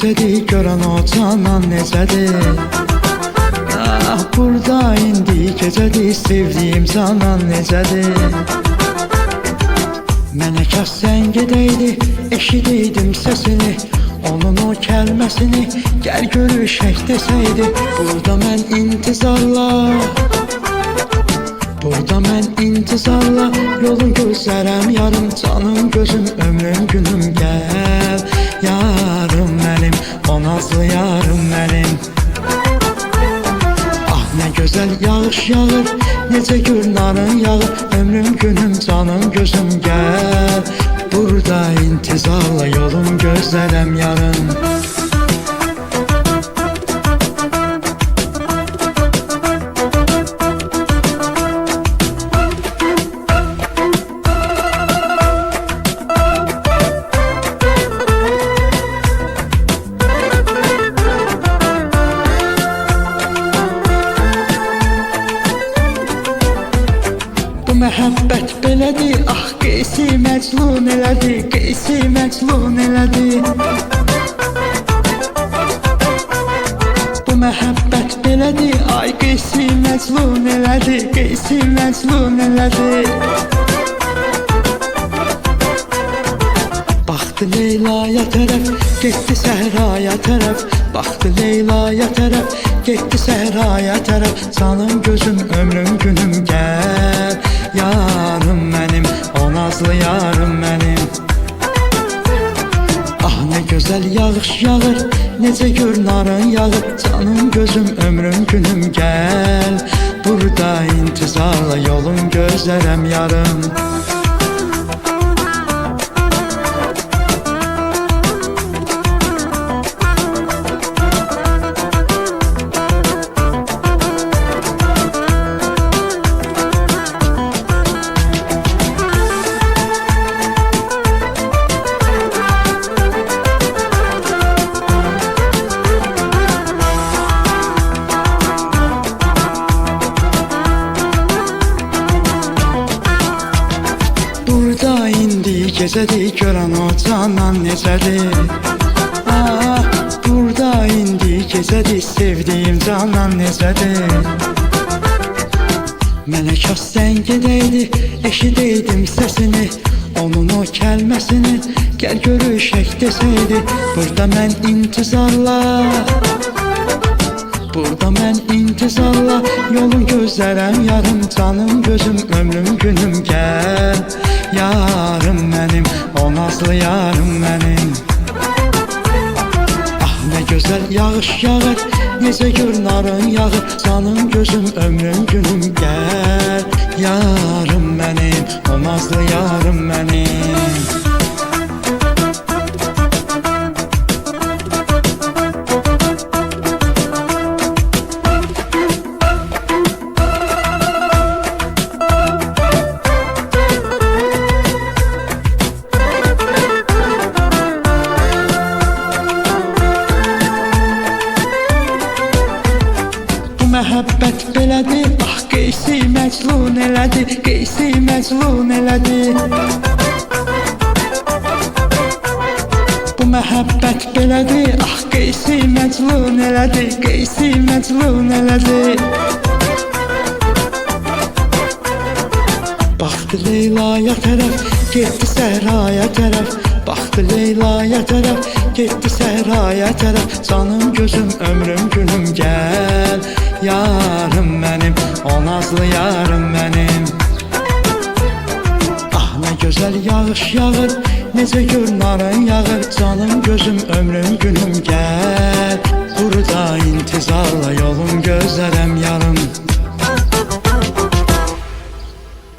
gecədir, görən o canan necədir? Ah, burada indi gecədir, sevdiyim canan necədir? Mənə kəs sən gedəydi, eşidəydim səsini, onun o kəlməsini, gəl görüşək desəydi. Burada mən intizarla, burada mən intizarla yolun gözlərəm yarım, canım gözüm ömrüm günüm, gəl yarım mənim, o nazlı yarım mənim. Ah, nə gözəl yağış yağır, necə gül narın yağır, ömrüm günüm canım gözüm, gəl burada intizarla yolum gözlərəm yarım. Məhəbbət belədir, ah qeysi məcnun elədi, qeysi məcnun elədi. Bu məhəbbət belədir, ay qeysi məcnun elədi, qeysi məcnun elədi. Baxdı Leyla'ya tərəf, getdi səhraya tərəf, baxdı Leyla'ya tərəf, getdi səhraya tərəf, canım gözüm ömrüm günüm, gəl yarım mənim, o nazlı yarım mənim. Ah, nə gözəl yağış yağır, necə gör narın yağır, canım gözüm ömrüm günüm, gəl burada intizarla yolun gözlərəm yarım. Burada indi gecədir, görən o canan necədir? Ah, burada indi gecədir, sevdiyim canan necədir? Mənə kəs sən gedəydi, eşidəydim səsini, onun o kəlməsini, gəl görüşək desəydi. Burada mən intizarla, burada mən intizarla yolun gözlərəm yarım, canım gözüm ömrüm günüm, gəl yarım mənim, o nazlı yarım mənim. Ah, nə gözəl yağış yağır, necə gör narın yağır, canım gözüm ömrüm günüm, gəl yarım mənim, o nazlı yarım mənim. Məhəbbət belədir, ah qeysi məcnun elədi, qeysi məcnun elədi. Bu məhəbbət belədir, ah qeysi məcnun elədi, qeysi məcnun elədi. Baxdı Leyla'ya tərəf, getdi səhraya tərəf, baxdı Leyla'ya tərəf, getdi səhraya tərəf, canım gözüm ömrüm günüm, gəl yarım mənim, o nazlı yarım mənim. Ah, nə gözəl yağış yağır, necə gör narın yağır, canım gözüm ömrüm günüm, gəl burada intizarla yolun gözlərəm yarım.